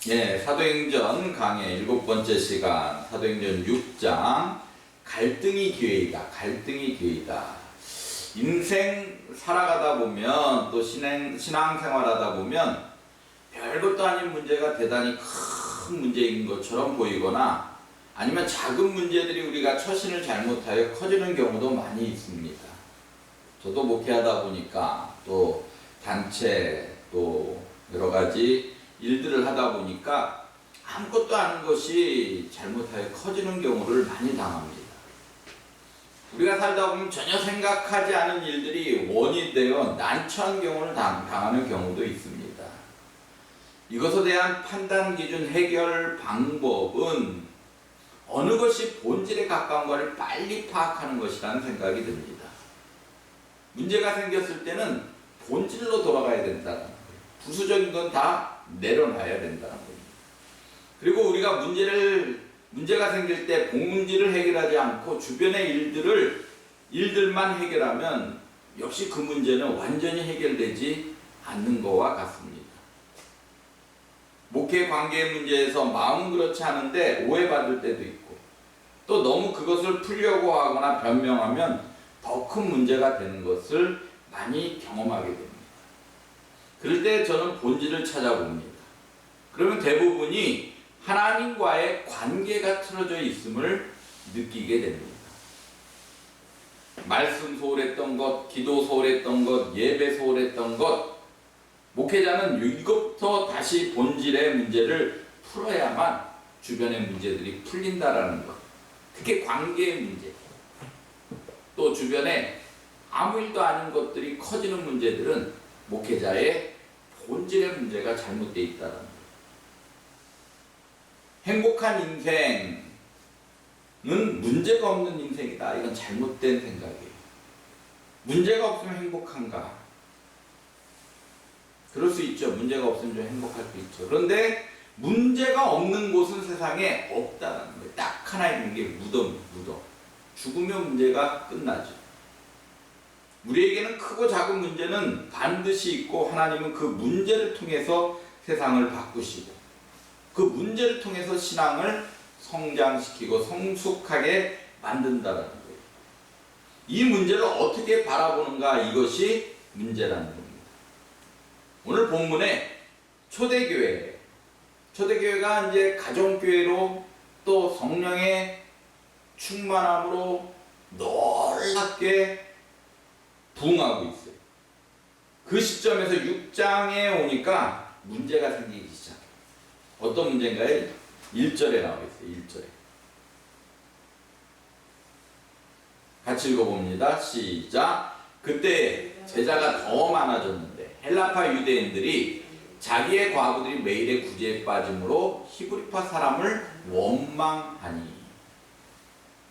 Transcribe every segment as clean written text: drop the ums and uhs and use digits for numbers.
예, 사도행전 강의 7번째 시간, 사도행전 6장, 갈등이 기회이다. 갈등이 기회이다. 인생 살아가다 보면, 또 신앙생활하다 보면, 별것도 아닌 문제가 대단히 큰 문제인 것처럼 보이거나, 아니면 작은 문제들이 우리가 처신을 잘못하여 커지는 경우도 많이 있습니다. 저도 목회하다 보니까, 또 단체, 또 여러 가지 일들을 하다 보니까 아무것도 아닌 것이 잘못하여 커지는 경우를 많이 당합니다. 우리가 살다 보면 전혀 생각하지 않은 일들이 원인이 되어 난처한 경우를 당하는 경우도 있습니다. 이것에 대한 판단 기준, 해결 방법은 어느 것이 본질에 가까운가를 빨리 파악하는 것이라는 생각이 듭니다. 문제가 생겼을 때는 본질로 돌아가야 된다는 거예요. 부수적인 건 다 내려놔야 된다는 거예요. 그리고 우리가 문제가 생길 때 본문제를 해결하지 않고 주변의 일들만 해결하면 역시 그 문제는 완전히 해결되지 않는 것과 같습니다. 목회 관계 문제에서 마음은 그렇지 않은데 오해받을 때도 있고, 또 너무 그것을 풀려고 하거나 변명하면 더 큰 문제가 되는 것을 많이 경험하게 됩니다. 그럴 때 저는 본질을 찾아봅니다. 그러면 대부분이 하나님과의 관계가 틀어져 있음을 느끼게 됩니다. 말씀 소홀했던 것, 기도 소홀했던 것, 예배 소홀했던 것, 목회자는 이것부터 다시 본질의 문제를 풀어야만 주변의 문제들이 풀린다라는 것. 특히 관계의 문제, 또 주변에 아무 일도 아닌 것들이 커지는 문제들은 목회자의 본질의 문제가 잘못되어 있다는 거예요. 행복한 인생은 문제가 없는 인생이다. 이건 잘못된 생각이에요. 문제가 없으면 행복한가? 그럴 수 있죠. 문제가 없으면 좀 행복할 수 있죠. 그런데 문제가 없는 곳은 세상에 없다는 거예요. 딱 하나 있는 게 무덤. 죽으면 문제가 끝나죠. 우리에게는 크고 작은 문제는 반드시 있고, 하나님은 그 문제를 통해서 세상을 바꾸시고, 그 문제를 통해서 신앙을 성장시키고 성숙하게 만든다는 거예요. 이 문제를 어떻게 바라보는가, 이것이 문제라는 겁니다. 오늘 본문에 초대교회가 이제 가정교회로 또 성령의 충만함으로 놀랍게 부흥하고 있어요. 그 시점에서 6장에 오니까 문제가 생기기 시작해요. 어떤 문제인가요? 1절에 나와 있어요. 1절에. 같이 읽어봅니다. 시작. 그때 제자가 더 많아졌는데 헬라파 유대인들이 자기의 과부들이 매일의 구제에 빠짐으로 히브리파 사람을 원망하니.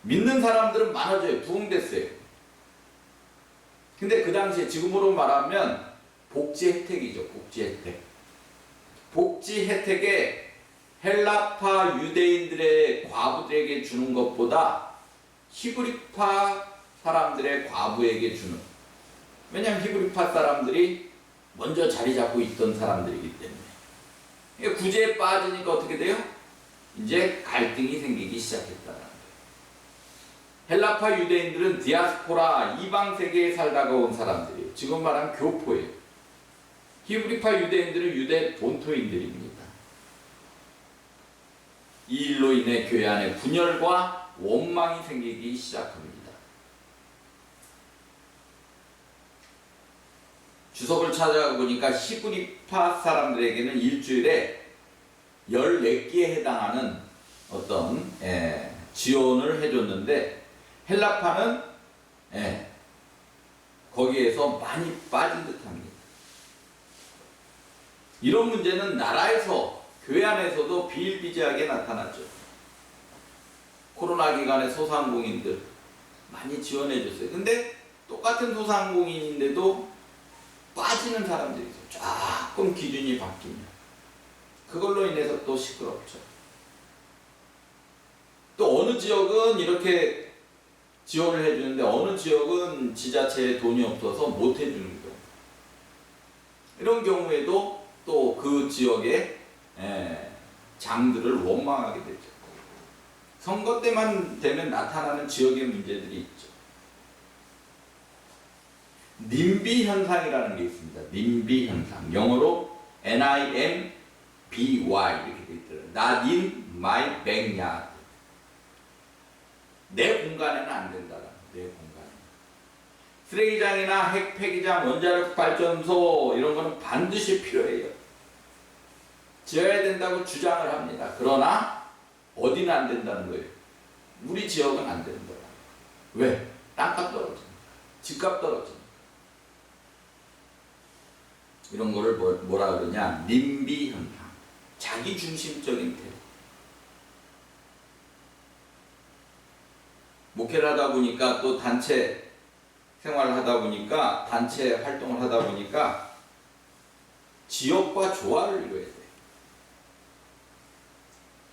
믿는 사람들은 많아져요. 부흥됐어요. 근데 그 당시에 지금으로 말하면 복지 혜택이죠. 복지 혜택. 복지 혜택에 헬라파 유대인들의 과부들에게 주는 것보다 히브리파 사람들의 과부에게 주는. 왜냐하면 히브리파 사람들이 먼저 자리 잡고 있던 사람들이기 때문에. 구제에 빠지니까 어떻게 돼요? 이제 갈등이 생기기 시작했다는 거예요. 헬라파 유대인들은 디아스포라, 이방 세계에 살다가 온 사람들이에요. 지금 말하면 교포예요. 히브리파 유대인들은 유대 본토인들입니다. 이 일로 인해 교회 안에 분열과 원망이 생기기 시작합니다. 주석을 찾아보니까 히브리파 사람들에게는 일주일에 14끼에 해당하는 어떤 지원을 해줬는데, 헬라파는 거기에서 많이 빠진 듯합니다. 이런 문제는 나라에서, 교회 안에서도 비일비재하게 나타났죠. 코로나 기간에 소상공인들 많이 지원해줬어요. 근데 똑같은 소상공인인데도 빠지는 사람들이 있어요. 조금 기준이 바뀌면 그걸로 인해서 또 시끄럽죠. 또 어느 지역은 이렇게 지원을 해주는데 어느 지역은 지자체에 돈이 없어서 못 해주는 경우. 이런 경우에도 또 그 지역에 장들을 원망하게 되죠. 선거 때만 되면 나타나는 지역의 문제들이 있죠. 님비 현상이라는 게 있습니다. 님비 현상. 영어로 NIMBY 이렇게 돼 있더라고요. Not in my backyard. 내 공간에는 안 된다는 내 공간에. 쓰레기장이나 핵폐기장, 원자력 발전소 이런 거는 반드시 필요해요. 지어야 된다고 주장을 합니다. 그러나 어디는 안 된다는 거예요. 우리 지역은 안 되는 거야. 왜? 땅값 떨어지니까. 집값 떨어지니까. 이런 거를 뭐라 그러냐? 님비 현상. 자기 중심적인 태도. 목회를 하다 보니까 또 단체 생활을 하다 보니까 단체 활동을 하다 보니까 지역과 조화를 이루어야 돼요.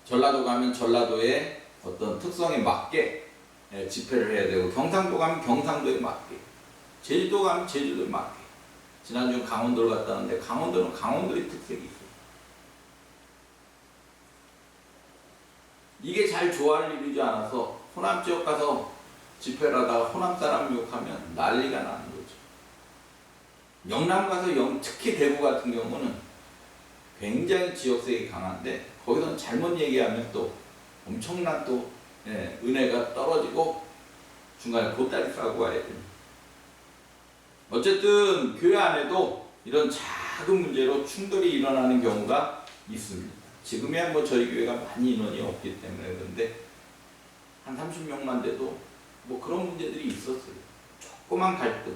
전라도 가면 전라도의 어떤 특성에 맞게 집회를 해야 되고, 경상도 가면 경상도에 맞게, 제주도 가면 제주도에 맞게. 지난주 강원도를 갔다 왔는데 강원도는 강원도의 특색이 있어요. 이게 잘 조화를 이루지 않아서 호남 지역 가서 집회를 하다가 호남 사람 욕하면 난리가 나는 거죠. 영남 가서 특히 대구 같은 경우는 굉장히 지역색이 강한데 거기서는 잘못 얘기하면 또 엄청난 또 은혜가 떨어지고 중간에 보따리 싸고 와야 됩니다. 어쨌든 교회 안에도 이런 작은 문제로 충돌이 일어나는 경우가 있습니다. 지금이야 뭐 저희 교회가 많이 인원이 없기 때문에 그런데 한 30명만 돼도 뭐 그런 문제들이 있었어요. 조그만 갈등.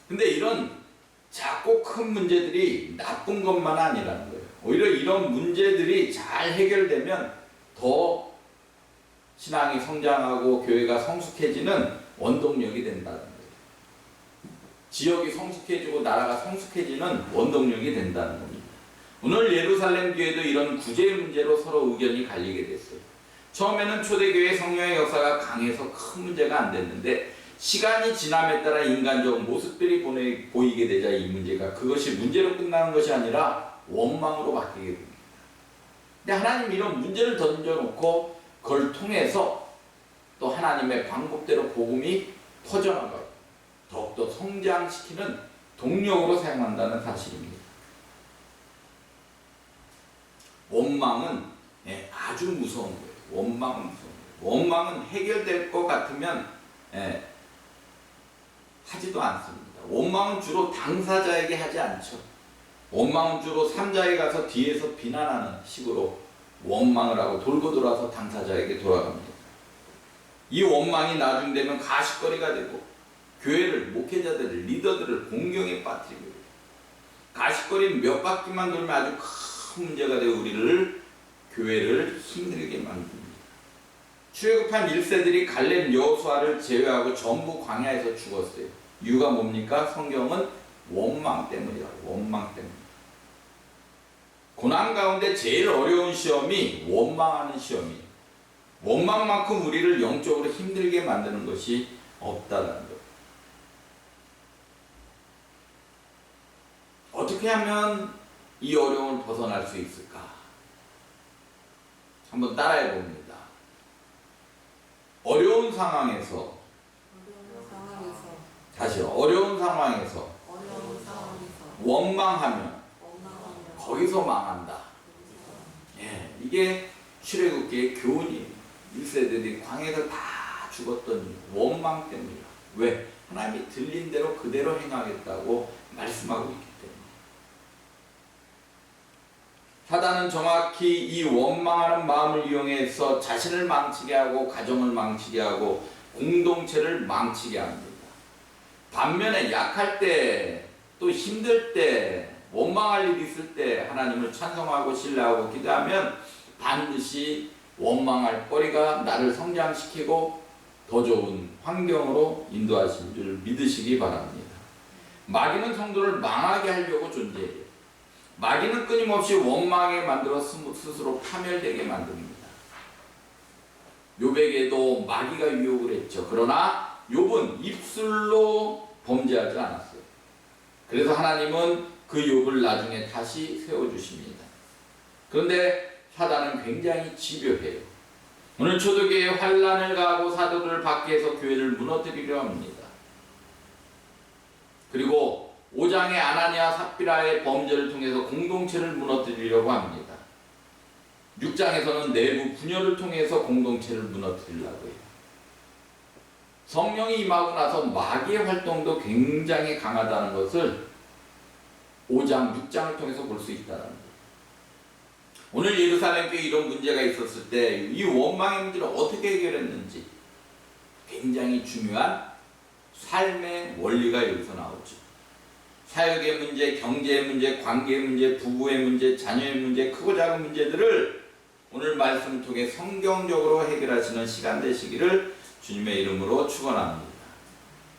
근데 이런 작고 큰 문제들이 나쁜 것만 아니라는 거예요. 오히려 이런 문제들이 잘 해결되면 더 신앙이 성장하고 교회가 성숙해지는 원동력이 된다는 거예요. 지역이 성숙해지고 나라가 성숙해지는 원동력이 된다는 겁니다. 오늘 예루살렘 교회도 이런 구제의 문제로 서로 의견이 갈리게 됐어요. 처음에는 초대교회 성령의 역사가 강해서 큰 문제가 안 됐는데 시간이 지남에 따라 인간적 모습들이 보이게 되자 이 문제가 그것이 문제로 끝나는 것이 아니라 원망으로 바뀌게 됩니다. 근데 하나님 이런 문제를 던져놓고 그걸 통해서 또 하나님의 방법대로 복음이 퍼져나가요. 더욱더 성장시키는 동력으로 사용한다는 사실입니다. 원망은 아주 무서운 거예요. 원망은 무서운 거예요. 원망은 해결될 것 같으면 하지도 않습니다. 원망은 주로 당사자에게 하지 않죠. 원망은 주로 삼자에 가서 뒤에서 비난하는 식으로 원망을 하고 돌고 돌아서 당사자에게 돌아갑니다. 이 원망이 나중 되면 가십거리가 되고 교회를, 목회자들을, 리더들을 공경에 빠뜨리고 가십거리는 몇 바퀴만 돌면 아주 큰 문제가 되어 교회를 힘들게 만듭니다. 출애굽한 1세들이 갈렙 여호수아를 제외하고 전부 광야에서 죽었어요. 이유가 뭡니까? 성경은 원망 때문이라고. 원망 때문. 고난 가운데 제일 어려운 시험이 원망하는 시험이에요. 원망만큼 우리를 영적으로 힘들게 만드는 것이 없다는 것. 어떻게 하면 이 어려움을 벗어날 수 있을까? 한번 따라해 봅니다. 어려운 상황에서 다시요. 어려운 상황에서 원망하면 거기서 망한다. 이게 출애굽기의 교훈이에요. 1세들이 광야에서 다 죽었던 원망 때문이야. 왜? 하나님이 들린 대로 그대로 행하겠다고 말씀하고 있기 때문에. 사단은 정확히 이 원망하는 마음을 이용해서 자신을 망치게 하고 가정을 망치게 하고 공동체를 망치게 합니다. 반면에 약할 때 또 힘들 때 원망할 일이 있을 때 하나님을 찬송하고 신뢰하고 기도하면 반드시 원망할 거리가 나를 성장시키고 더 좋은 환경으로 인도하신 줄 믿으시기 바랍니다. 마귀는 성도를 망하게 하려고 존재해요. 마귀는 끊임없이 원망에 만들어 스스로 파멸되게 만듭니다. 욥에게도 마귀가 유혹을 했죠. 그러나 욥은 입술로 범죄하지 않았어요. 그래서 하나님은 그 욥을 나중에 다시 세워주십니다. 그런데 사단은 굉장히 집요해요. 오늘 초대교회에 환난을 가하고 사도를 밖에서 교회를 무너뜨리려 합니다. 그리고 5장의 아나니아 삽비라의 범죄를 통해서 공동체를 무너뜨리려고 합니다. 6장에서는 내부 분열을 통해서 공동체를 무너뜨리려고 해요. 성령이 임하고 나서 마귀의 활동도 굉장히 강하다는 것을 5장, 6장을 통해서 볼 수 있다는 거예요. 오늘 예루살렘 교회에 이런 문제가 있었을 때 이 원망의 문제를 어떻게 해결했는지 굉장히 중요한 삶의 원리가 여기서 나오죠. 사역의 문제, 경제의 문제, 관계의 문제, 부부의 문제, 자녀의 문제, 크고 작은 문제들을 오늘 말씀을 통해 성경적으로 해결하시는 시간 되시기를 주님의 이름으로 축원합니다.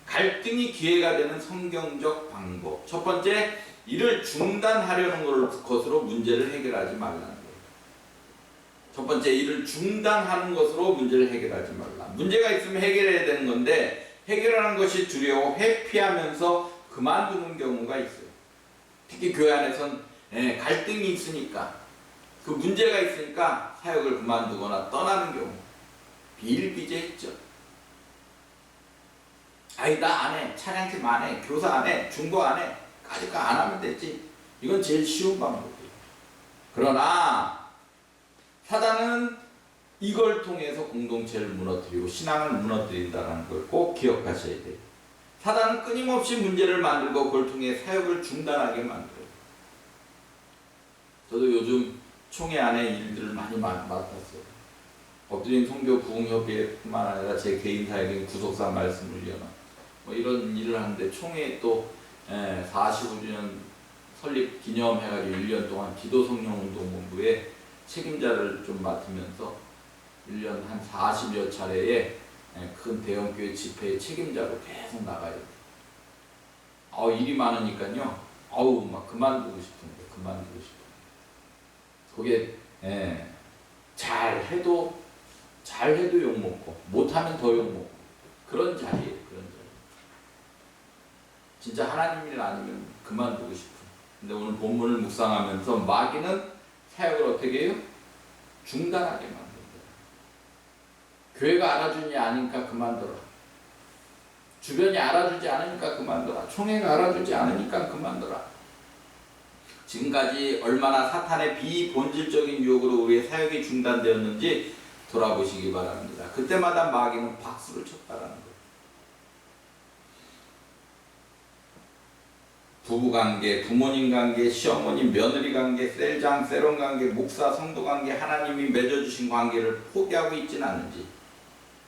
갈등이 기회가 되는 성경적 방법. 첫 번째, 이를 중단하려는 것으로 문제를 해결하지 말라는 거예요. 첫 번째, 이를 중단하는 것으로 문제를 해결하지 말라. 문제가 있으면 해결해야 되는 건데 해결하는 것이 두려워 회피하면서 그만두는 경우가 있어요. 특히 교회 안에선 갈등이 있으니까, 그 문제가 있으니까 사역을 그만두거나 떠나는 경우 비일비재했죠. 아이 나 안 해, 찬양팀 안 해, 교사 안 해, 중보 안 해, 까짓거 안 하면 되지. 이건 제일 쉬운 방법이에요. 그러나 사단은 이걸 통해서 공동체를 무너뜨리고 신앙을 무너뜨린다는 걸 꼭 기억하셔야 돼요. 사단은 끊임없이 문제를 만들고 그걸 통해 사역을 중단하게 만들어요. 저도 요즘 총회 안에 일들을 많이 맡았어요. 엎드린 성교 부흥협의회뿐만 아니라 제 개인 사역인 구속사 말씀을 위한 뭐 이런 일을 하는데 총회 또 45주년 설립 기념해가지고 1년 동안 기도성령운동본부에 책임자를 좀 맡으면서 1년 한 40여 차례에 큰 대형교회 집회의 책임자로 계속 나가야 돼요. 일이 많으니까요. 막 그만두고 싶은데 그만두고 싶어요. 그게 잘해도 욕먹고 못하면 더 욕먹고 그런 자리예요. 그런 자리. 진짜 하나님 일 아니면 그만두고 싶어요. 근데 오늘 본문을 묵상하면서 마귀는 사역을 어떻게 해요? 중단하게 만듭니다. 교회가 알아주지 않으니까 그만둬라. 주변이 알아주지 않으니까 그만둬라. 총회가 알아주지 않으니까 그만둬라. 지금까지 얼마나 사탄의 비본질적인 유혹으로 우리의 사역이 중단되었는지 돌아보시기 바랍니다. 그때마다 마귀는 박수를 쳤다라는 거예요. 부부관계, 부모님관계, 시어머니, 며느리관계, 셀장, 세론관계, 목사, 성도관계, 하나님이 맺어주신 관계를 포기하고 있지는 않은지,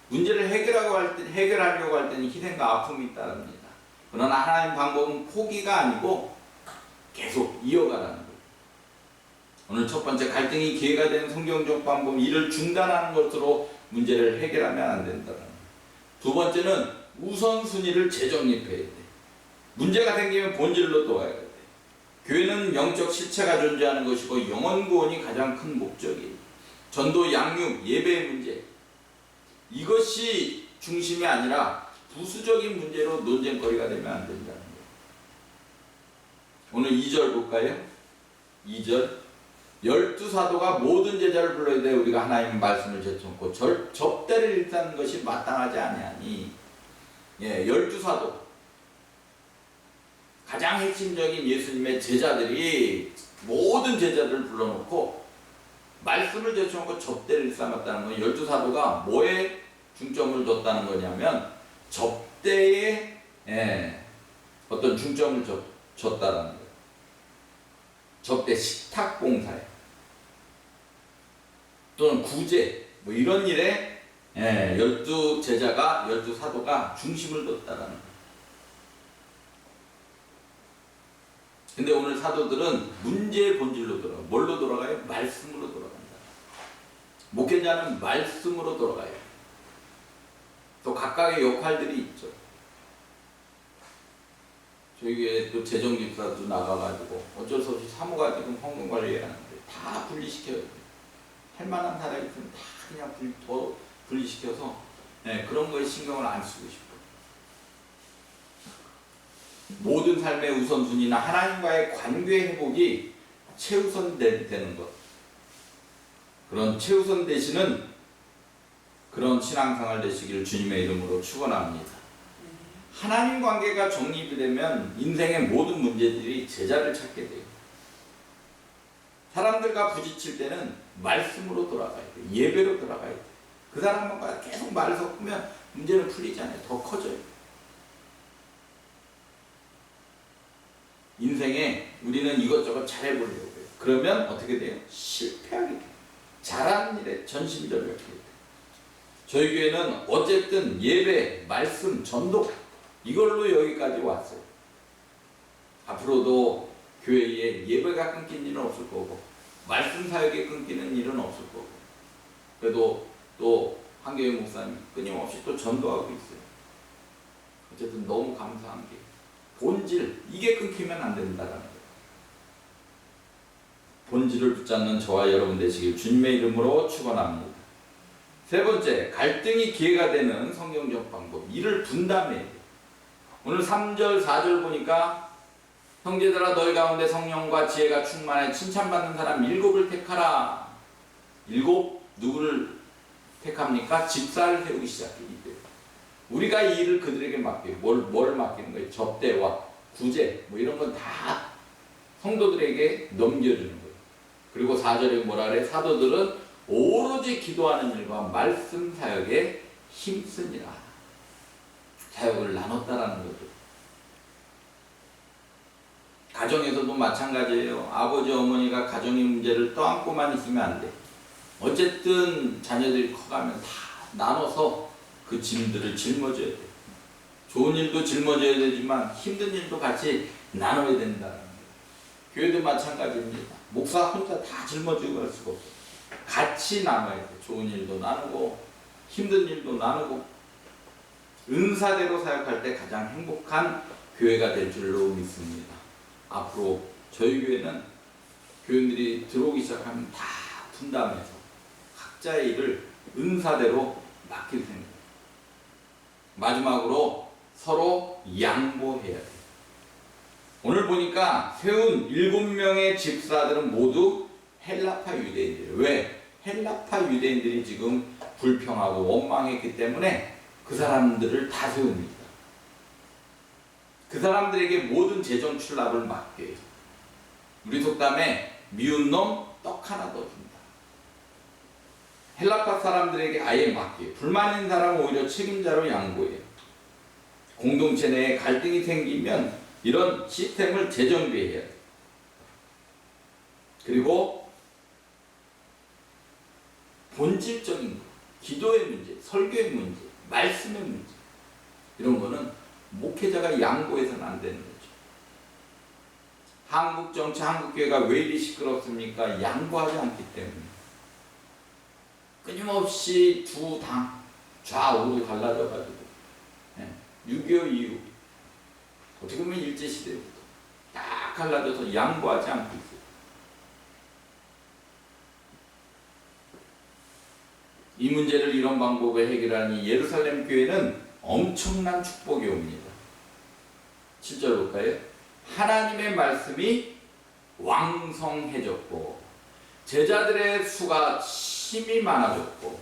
문제를 해결하려고 할 때는 희생과 아픔이 있다랍니다. 그러나 하나님 방법은 포기가 아니고 계속 이어가라는 거예요. 오늘 첫 번째, 갈등이 기회가 되는 성경적 방법, 이를 중단하는 것으로 문제를 해결하면 안 된다는 거예요. 두 번째는 우선순위를 재정립해야 돼. 문제가 생기면 본질로 돌아가야 돼. 교회는 영적 실체가 존재하는 것이고 영혼 구원이 가장 큰 목적이에요. 전도, 양육, 예배의 문제, 이것이 중심이 아니라 부수적인 문제로 논쟁거리가 되면 안 된다는 거예요. 오늘 2절 볼까요? 2절, 12사도가 모든 제자를 불러야 돼. 우리가 하나님의 말씀을 제쳐놓고 접대를 일삼는 것이 마땅하지 아니하니. 12사도, 가장 핵심적인 예수님의 제자들이 모든 제자들을 불러놓고 말씀을 제쳐놓고 접대를 일삼았다는 건 12사도가 뭐에 중점을 뒀다는 거냐면 접대에 어떤 중점을 줬다라는 거예요. 접대, 식탁 봉사에 또는 구제 뭐 이런 일에 12제자가 12사도가 중심을 뒀다라는 거예요. 근데 오늘 사도들은 문제의 본질로 돌아가요. 뭘로 돌아가요? 말씀으로 돌아간다. 목회자는 말씀으로 돌아가요. 또 각각의 역할들이 있죠. 저희 교회 또 재정집사도 나가가지고 어쩔 수 없이 사무가 지금 헌금 관리해야 하는데 다 분리시켜야 돼요. 할 만한 사람이 있으면 다 그냥 더 분리시켜서 그런 거에 신경을 안 쓰고 싶어요. 모든 삶의 우선순위나 하나님과의 관계 회복이 최우선 되는 것. 그런 최우선 되시는 그런 신앙생활 되시기를 주님의 이름으로 축원합니다. 하나님 관계가 정립이 되면 인생의 모든 문제들이 제자를 찾게 돼요. 사람들과 부딪힐 때는 말씀으로 돌아가야 돼요. 예배로 돌아가야 돼요. 그 사람과 계속 말을 섞으면 문제는 풀리잖아요. 더 커져요. 인생에 우리는 이것저것 잘해보려고 해요. 그러면 어떻게 돼요? 실패하게 돼요. 잘하는 일에 전심전력하게 돼요. 저희 교회는 어쨌든 예배, 말씀, 전도 이걸로 여기까지 왔어요. 앞으로도 교회에 예배가 끊긴 일은 없을 거고 말씀 사역이 끊기는 일은 없을 거고 그래도 또 한교회 목사님 끊임없이 또 전도하고 있어요. 어쨌든 너무 감사한 게 본질, 이게 끊기면 안 된다는 거예요. 본질을 붙잡는 저와 여러분 되시길 주님의 이름으로 축원합니다. 세 번째, 갈등이 기회가 되는 성경적 방법. 이를 분담해야 돼요. 오늘 3절, 4절 보니까 형제들아 너희 가운데 성령과 지혜가 충만해 칭찬받는 사람 7을 택하라. 7 누구를 택합니까? 집사를 세우기 시작했기 때문에 우리가 이 일을 그들에게 맡겨요. 뭘 맡기는 거예요? 접대와 구제 뭐 이런 건 다 성도들에게 넘겨주는 거예요. 그리고 4절에 뭐라 그래? 사도들은 오로지 기도하는 일과 말씀 사역에 힘쓰니라. 사역을 나눴다라는 거죠. 가정에서도 마찬가지예요. 아버지 어머니가 가정의 문제를 떠안고만 있으면 안 돼. 어쨌든 자녀들이 커가면 다 나눠서 그 짐들을 짊어져야 돼. 좋은 일도 짊어져야 되지만 힘든 일도 같이 나눠야 된다는 거예요. 교회도 마찬가지입니다. 목사 혼자 다 짊어지고 갈 수가 없어요. 같이 나눠야 돼. 좋은 일도 나누고 힘든 일도 나누고 은사대로 사역할 때 가장 행복한 교회가 될 줄로 믿습니다. 앞으로 저희 교회는 교인들이 들어오기 시작하면 다 분담해서 각자의 일을 은사대로 맡길 생각입니다. 마지막으로 서로 양보해야 돼요. 오늘 보니까 세운 7명의 집사들은 모두 헬라파 유대인들이에요. 왜? 헬라파 유대인들이 지금 불평하고 원망했기 때문에 그 사람들을 다 세웁니다. 그 사람들에게 모든 재정 출납을 맡겨요. 우리 속담에 미운 놈 떡 하나 더 준다. 헬라파 사람들에게 아예 맡겨요. 불만 있는 사람은 오히려 책임자로 양보해요. 공동체 내에 갈등이 생기면 이런 시스템을 재정비해야 돼요. 그리고 본질적인 거, 기도의 문제, 설교의 문제, 말씀의 문제 이런 거는 목회자가 양보해서는 안 되는 거죠. 한국 정치, 한국 교회가 왜 이리 시끄럽습니까? 양보하지 않기 때문에. 끊임없이 두 당 좌우로 갈라져가지고 6.25 이후 어떻게 보면 일제시대부터 딱 갈라져서 양보하지 않고 있어요. 이 문제를 이런 방법으로 해결하니 예루살렘 교회는 엄청난 축복이 옵니다. 7절 볼까요? 하나님의 말씀이 왕성해졌고 제자들의 수가 심히 많아졌고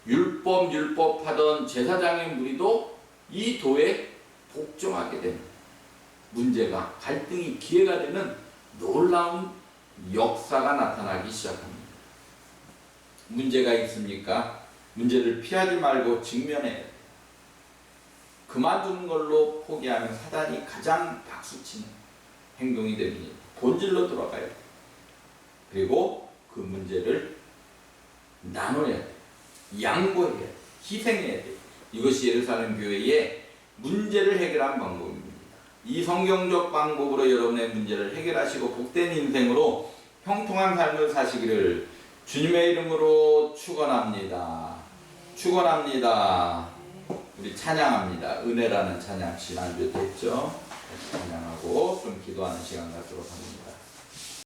율법하던 제사장의 무리도 이 도에 복종하게 됩니다. 문제가 갈등이 기회가 되는 놀라운 역사가 나타나기 시작합니다. 문제가 있습니까? 문제를 피하지 말고 직면해야 돼요. 그만두는 걸로 포기하면 사단이 가장 박수치는 행동이 됩니다. 본질로 돌아가야 돼요. 그리고 그 문제를 나눠야 돼요. 양보해야 돼요. 희생해야 돼요. 이것이 예루살렘 교회의 문제를 해결한 방법입니다. 이 성경적 방법으로 여러분의 문제를 해결하시고 복된 인생으로 형통한 삶을 사시기를 주님의 이름으로 축원합니다. 축원합니다. 우리 찬양합니다. 은혜라는 찬양 지난주에 했죠. 찬양하고 좀 기도하는 시간 갖도록 합니다.